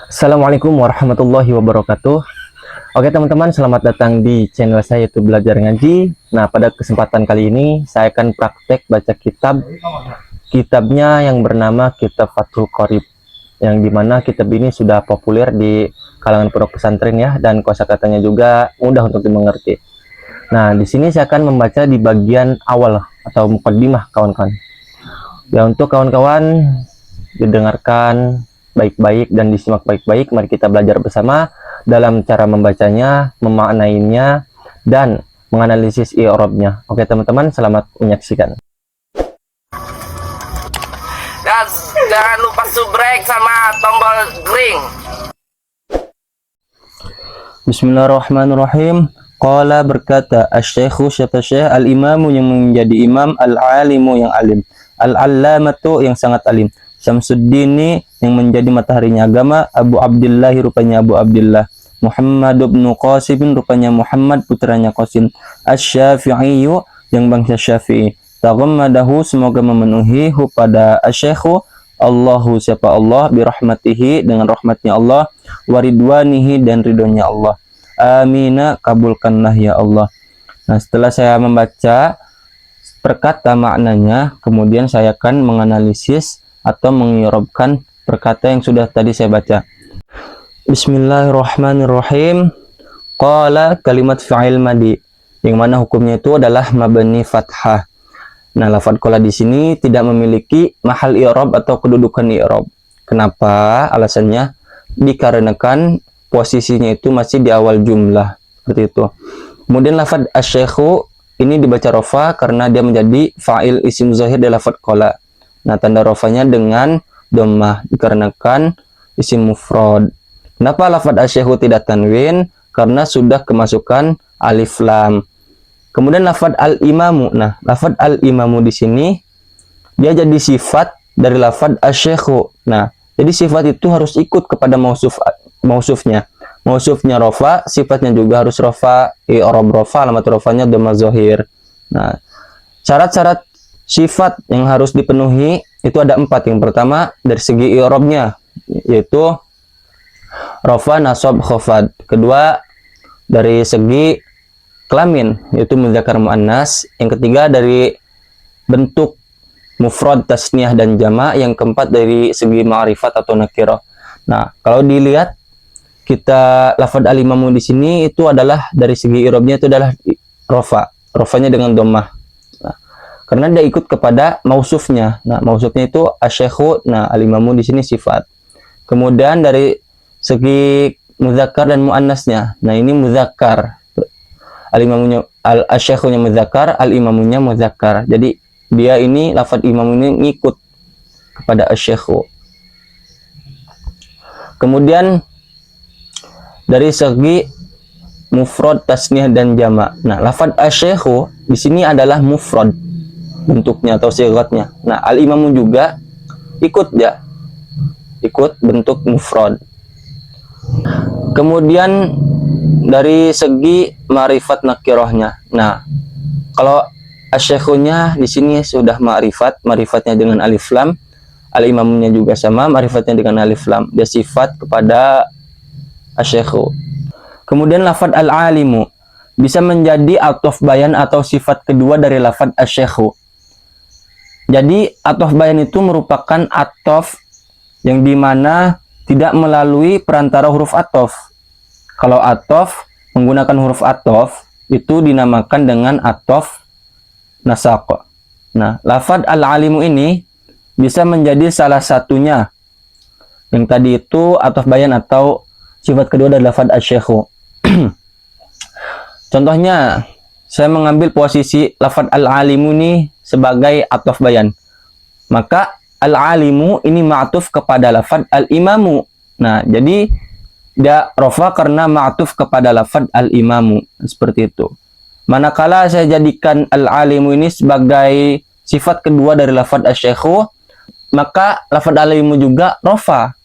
Assalamualaikum warahmatullahi wabarakatuh. Oke teman-teman, selamat datang di channel saya YouTube Belajar Ngaji. Nah, pada kesempatan kali ini saya akan praktek baca kitabnya yang bernama Kitab Fathul Qorib, yang dimana kitab ini sudah populer di kalangan pondok pesantren ya, dan kosakatanya juga mudah untuk dimengerti. Nah, di sini saya akan membaca di bagian awal atau mukaddimah kawan-kawan. Ya, untuk kawan-kawan didengarkan baik-baik dan disimak baik-baik. Mari kita belajar bersama dalam cara membacanya, memaknainya, dan menganalisis i'rabnya. Oke teman-teman, selamat menyaksikan. Dan jangan lupa subrek sama tombol ring. Bismillahirrahmanirrahim. Qala berkata asy-syaikhu siapa syekh, al-imamu yang menjadi imam, al-alimu yang alim, al-allamatu yang sangat alim, Syamsuddin yang menjadi mataharinya agama, Abu Abdillah rupanya Abu Abdillah, Muhammad bin Qasim rupanya Muhammad putranya Qasim, Asy-Syafi'i yang bangsa Syafi'i, taghammadahu semoga memenuhi hu pada asy-syaikhu Allahu siapa Allah birahmatihi dengan rahmatnya Allah, waridwanihi dan ridhonya Allah. Amina kabulkanlah ya Allah. Nah, setelah saya membaca perkata maknanya, kemudian saya akan menganalisis atau mengirobkan perkata yang sudah tadi saya baca. Bismillahirrahmanirrahim. Qala kalimat fa'il madi, yang mana hukumnya itu adalah mabni fathah. Nah, lafadz qala di sini tidak memiliki mahal i'rab atau kedudukan i'rab. Kenapa? Alasannya dikarenakan posisinya itu masih di awal jumlah, seperti itu. Kemudian lafadz asy-syaikhu ini dibaca rofa karena dia menjadi fa'il isim zahir dari lafadz qala. Nah, tanda rofanya dengan dhammah dikarenakan isim mufrad. Kenapa lafadz asy-syaikhu tidak tanwin? Karena sudah kemasukan alif lam. Kemudian lafadz al-imamu. Nah, lafadz al-imamu di sini dia jadi sifat dari lafadz asy-syaikhu. Nah, jadi sifat itu harus ikut kepada mausufnya. Mausufnya rofa, sifatnya juga harus rofa, i'rab rofa, alamat rofanya dhammah zahir. Nah, syarat-syarat sifat yang harus dipenuhi itu ada 4. Yang pertama dari segi i'rabnya, yaitu rofa, nasab, khafad. Kedua dari segi kelamin, yaitu muzakkar muannas. Yang ketiga dari bentuk mufrad, tasniyah dan jama'. Yang keempat dari segi ma'rifat atau nakirah. Nah, kalau dilihat kita lafadz al-imamu di sini itu adalah dari segi i'rabnya itu adalah rofa. Rofanya dengan dhammah. Nah, karena dia ikut kepada mausufnya. Nah, mausufnya itu asy-syaikhu. Nah, al-imamu di sini sifat. Kemudian dari segi muzakkar dan muannasnya. Nah, ini muzakkar. Al-imamunya asy-syaikhunya muzakkar, al-imamunya muzakkar. Jadi dia ini lafadz imam ini ngikut kepada asy-syaikhu. Kemudian dari segi mufrad, tasniyah dan jama'. Nah, lafadz asy-syaikhu di sini adalah mufrad bentuknya atau sighatnya. Nah, al-imamu juga ikut bentuk mufrad. Kemudian dari segi ma'rifat nakirahnya. Nah, kalau asy-syaikhunya di sini sudah ma'rifatnya dengan alif lam. Al-imamunya juga sama, ma'rifatnya dengan alif lam. Dia sifat kepada asy-syaikhu. Kemudian lafadz al-alimu bisa menjadi ataf bayan atau sifat kedua dari lafadz asy-syaikhu. Jadi ataf bayan itu merupakan ataf yang dimana tidak melalui perantara huruf ataf. Kalau ataf menggunakan huruf ataf itu dinamakan dengan ataf nasaq. Nah, lafadz al-alimu ini bisa menjadi salah satunya. Yang tadi itu ataf bayan atau sifat kedua dari lafadz asy-syaikhu. Contohnya, saya mengambil posisi lafadz al-alimu ini sebagai ataf bayan. Maka al-alimu ini ma'tuf kepada lafadz al-imamu. Nah, jadi dia rofa karena ma'tuf kepada lafadz al-imamu. Seperti itu. Manakala saya jadikan al-alimu ini sebagai sifat kedua dari lafadz asy-syaikhu, maka lafadz al-alimu juga rofa.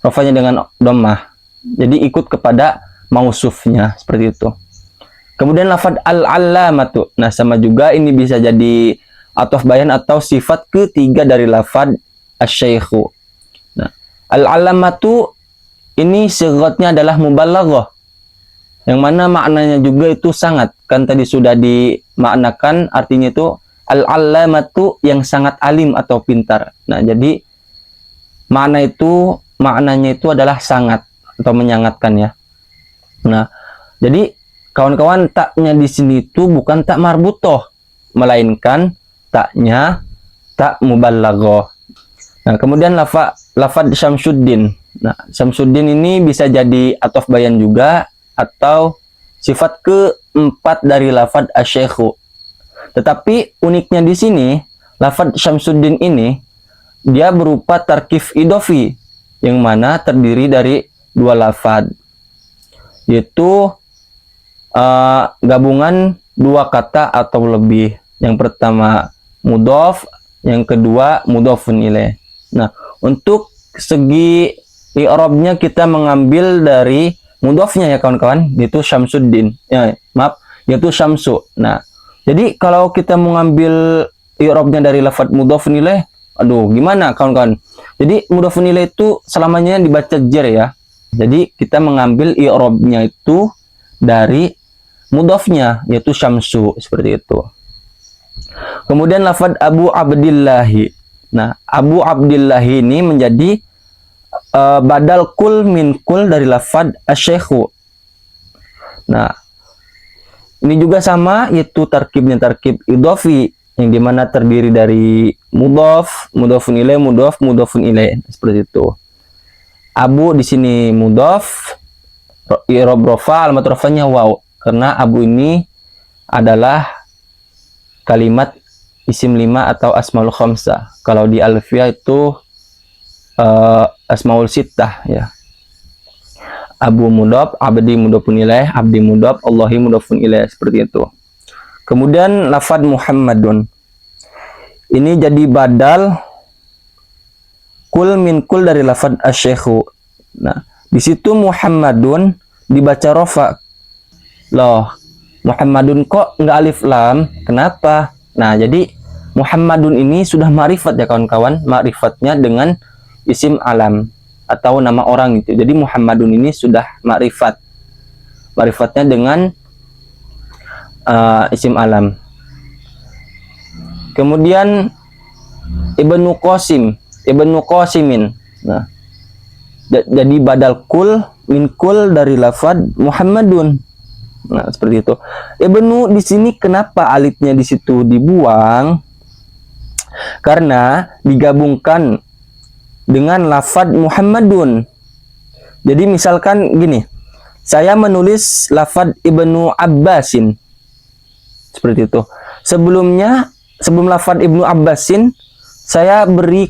Rofanya dengan dhammah. Jadi ikut kepada mausufnya. Seperti itu. Kemudian lafadz al-allamatu. Nah, sama juga ini bisa jadi ataf bayan atau sifat ketiga dari lafadz asy-syaikhu. Nah, al-allamatu ini sighatnya adalah mubalaghah, yang mana maknanya juga itu sangat. Kan tadi sudah dimaknakan, artinya itu al-allamatu yang sangat alim atau pintar. Nah, jadi maknanya itu adalah sangat atau menyangatkan ya. Nah, jadi kawan-kawan, taknya di sini itu bukan tak marbutoh, melainkan taknya tak mubalaghah. Nah, kemudian lafad Syamsuddin. Nah, Syamsuddin ini bisa jadi ataf bayan juga atau sifat keempat dari lafad asy-syaikhu. Tetapi uniknya di sini, lafad Syamsuddin ini dia berupa tarkif idofi, yang mana terdiri dari dua lafad, yaitu gabungan dua kata atau lebih. Yang pertama mudhof, yang kedua mudhofun ilaih. Nah, untuk segi i'rabnya kita mengambil dari mudhofnya ya kawan-kawan, yaitu Syamsuddin. Yaitu Syamsu. Nah, jadi kalau kita mengambil i'rabnya dari lafaz mudhofun ilaih, aduh gimana kawan-kawan? Jadi mudhofun ilaih itu selamanya dibaca jar ya. Jadi kita mengambil i'rabnya itu dari mudhofnya, yaitu Syamsu, seperti itu. Kemudian lafaz Abu Abdillahi. Nah, Abu Abdillahi ini menjadi badal kul min kul dari lafaz asy-syaikhu. Nah, ini juga sama, yaitu tarkibnya tarkib idhofi, yang dimana terdiri dari mudhof, mudhofun ilaih, mudhof, mudhofun ilaih, seperti itu. Abu di sini mudhof, i'rab rafa, alamat rafanya waw, karena Abu ini adalah kalimat isim 5 atau asmaul khamsah. Kalau di alfiyah itu asmaul sittah ya. Abu mudhof, abdi mudhofun ilaih, abdi mudhof, Allahi mudhofun ilaih, seperti itu. Kemudian lafaz Muhammadun. Ini jadi badal kul min kul dari lafaz asy-syaikhu. Nah, di situ Muhammadun dibaca rafa. Loh, Muhammadun kok nggak alif lam? Kenapa? Nah, jadi Muhammadun ini sudah ma'rifat ya kawan-kawan. Ma'rifatnya dengan isim alam atau nama orang gitu. Jadi Muhammadun ini sudah ma'rifat. Ma'rifatnya dengan isim alam. Kemudian Ibnu Qasim, Ibnu Qasimin. Nah, jadi badal kul min kul dari lafaz Muhammadun. Nah, seperti itu. Ibnu di sini kenapa alifnya di situ dibuang? Karena digabungkan dengan lafaz Muhammadun. Jadi misalkan gini, saya menulis lafaz Ibnu Abbasin. Seperti itu. Sebelum lafaz Ibnu Abbasin, saya beri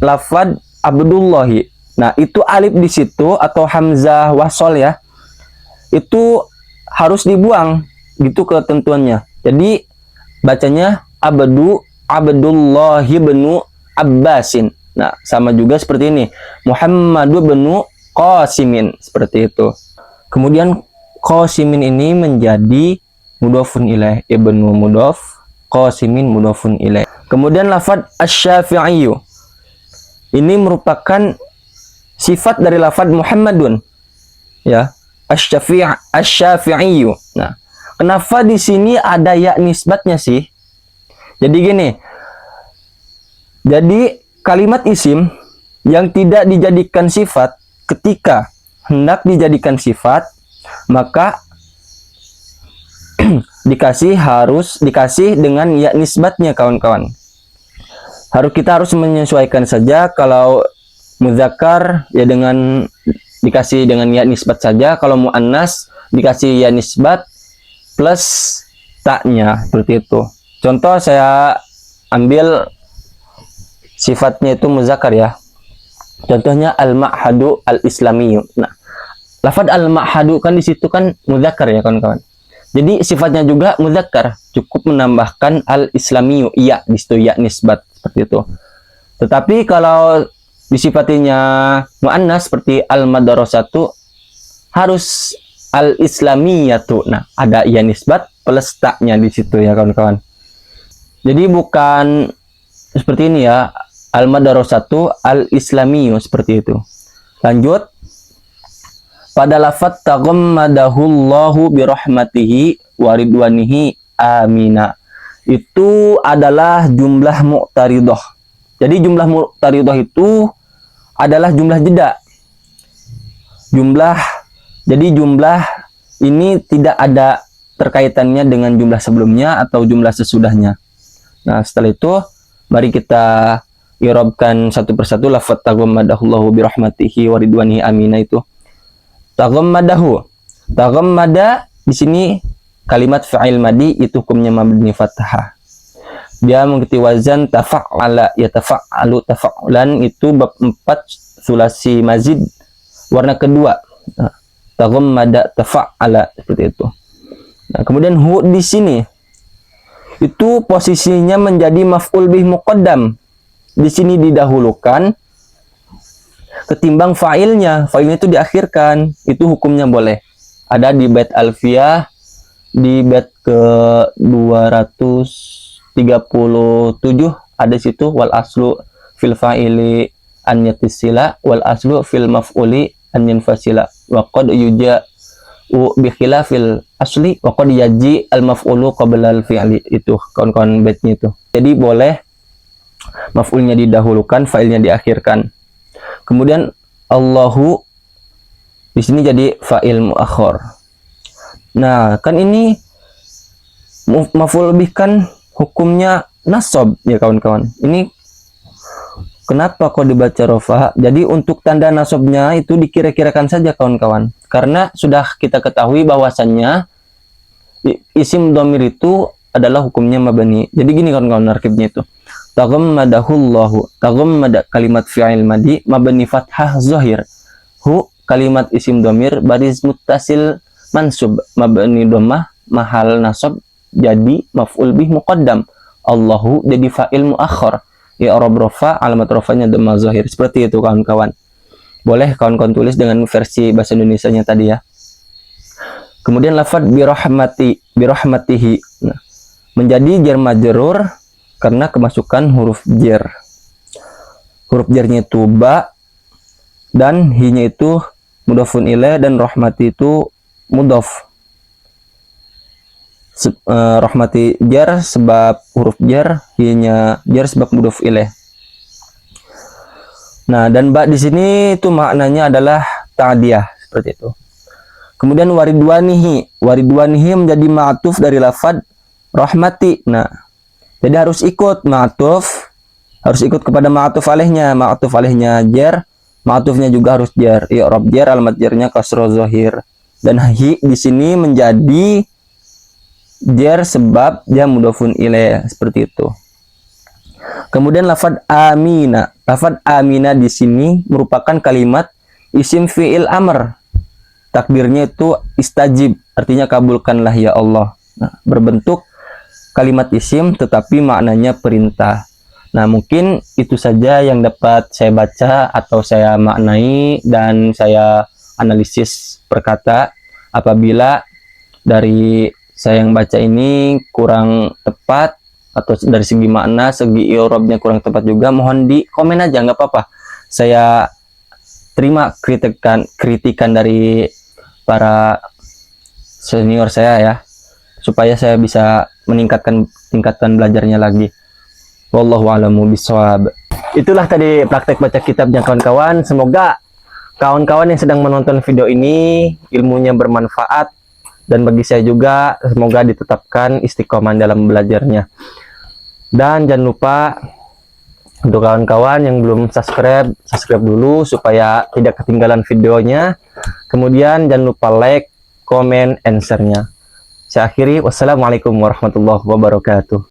lafaz Abdullahi. Nah, itu alif di situ atau hamzah wasol ya. Itu harus dibuang, gitu ketentuannya. Jadi bacanya Abdullahi benu Abbasin. Nah, sama juga seperti ini. Muhammadu benu Qasimin, seperti itu. Kemudian Qasimin ini menjadi mudhofun ilaih, ibnu mudhof, Qasimin mudhofun ilaih. Kemudian lafaz asy-syafi'i. Ini merupakan sifat dari lafaz Muhammadun. Ya. Asy-syafi'i. Nah, kenapa di sini ada ya nisbatnya sih? Jadi gini. Jadi kalimat isim yang tidak dijadikan sifat, ketika hendak dijadikan sifat, maka harus dikasih dengan ya nisbatnya kawan-kawan. Kita harus menyesuaikan saja. Kalau muzakkar ya dikasih dengan ya nisbat saja. Kalau muannas dikasih ya nisbat plus taknya, seperti itu. Contoh saya ambil sifatnya itu muzakkar ya. Contohnya al-ma'hadu al-islamiyu. Nah, lafaz al-ma'hadu kan di situ kan muzakkar ya kawan-kawan. Jadi sifatnya juga muzakkar, cukup menambahkan al-islamiyu, iya di situ ya nisbat, seperti itu. Tetapi kalau disifatinya muannas seperti al-madrasatu harus al-islamiyatu. Nah, ada ya nisbat plus taknya di situ ya kawan-kawan. Jadi bukan seperti ini ya, al-madrasatu al-islamiyu, seperti itu. Lanjut. pada lafaz taghammadahullahu birahmatihi waridwanihi amina. Itu adalah jumlah mu'taridah. Jadi jumlah mu'taridah itu adalah jumlah jeda. Jadi jumlah ini tidak ada terkaitannya dengan jumlah sebelumnya atau jumlah sesudahnya. Nah, setelah itu mari kita i'rabkan satu persatu lafaz taghammadahullahu birahmatihi waridwanihi amina itu. Taghammadahu. Taghammada di sini kalimat fa'il madi itu hukumnya mabni fathah. Dia mengikuti wazan tafa'ala, yatafa'alu tafa'ulan, itu bab 4 sulasi mazid warna kedua. Nah, taghammada tafa'ala seperti itu. Nah, kemudian hu di sini itu posisinya menjadi maf'ul bih muqaddam. Di sini didahulukan ketimbang fa'ilnya. Fa'ilnya itu diakhirkan. Itu hukumnya boleh. Ada di bait Alfiyah di bait ke 237 ada situ wal aslu fil fa'ili an yatisila wal aslu fil maf'uli an yanfasila wa qad yuja bi khilafil asli wa qad yaji al maf'ulu qabla al fi'li. Itu kawan-kawan baitnya itu. Jadi boleh maf'ulnya didahulukan, fa'ilnya diakhirkan. Kemudian Allahu di sini jadi fa'il muakhir. Nah, kan ini maf'ul bih kan hukumnya nasab ya kawan-kawan. Ini kenapa kok dibaca rofa? Jadi untuk tanda nasabnya itu dikira-kirakan saja kawan-kawan. Karena sudah kita ketahui bahwasannya isim dhamir itu adalah hukumnya mabani. Jadi gini kawan-kawan narkibnya itu. Taghammadahullahu. Taghammada kalimat fi'il madi mabni fathah zahir. Hu kalimat isim dhamir baris muttasil mansub mabni dhammah mahal nasab jadi maf'ul bih muqaddam. Allahu jadi fa'il muakhir. I'rab rafa alamat rafanya dhamma zahir. Seperti itu kawan-kawan. Boleh kawan-kawan tulis dengan versi bahasa Indonesianya tadi ya. Kemudian lafaz birahmatihi. Nah, menjadi jar majrur karena kemasukan huruf jar. Huruf jarnya itu ba dan hi-nya itu mudhafun ilaih dan rahmati itu mudhaf. Rahmati jar sebab huruf jar, hi-nya jar sebab mudhaf ilaih. Nah, dan ba di sini itu maknanya adalah ta'diyah seperti itu. Kemudian waridwanihi. Waridwanihi menjadi ma'tuf dari lafaz rahmati. Nah, jadi harus ikut ma'tuf, harus ikut kepada ma'tuf alaihnya. Ma'tuf alaihnya jar, ma'tufnya juga harus jar. I'rab jar alamat jarnya kasra zahir. Dan hi di sini menjadi jar sebab dia mudhafun ilaih seperti itu. Kemudian lafaz amina. Lafaz amina di sini merupakan kalimat isim fi'il amr. Takdirnya itu istajib, artinya kabulkanlah ya Allah. Nah, berbentuk kalimat isim tetapi maknanya perintah. Nah, mungkin itu saja yang dapat saya baca atau saya maknai dan saya analisis perkata. Apabila dari saya yang baca ini kurang tepat atau dari segi makna, segi i'rabnya kurang tepat juga, mohon di komen aja, nggak apa-apa. Saya terima kritikan dari para senior saya ya, supaya saya bisa meningkatkan tingkatan belajarnya lagi. Wallahu a'lamu bishawab. Itulah tadi praktek baca kitabnya kawan-kawan. Semoga kawan-kawan yang sedang menonton video ini ilmunya bermanfaat, dan bagi saya juga semoga ditetapkan istiqomah dalam belajarnya. Dan jangan lupa untuk kawan-kawan yang belum subscribe dulu supaya tidak ketinggalan videonya. Kemudian jangan lupa like, comment, and share-nya. Saya akhiri, wassalamualaikum warahmatullahi wabarakatuh.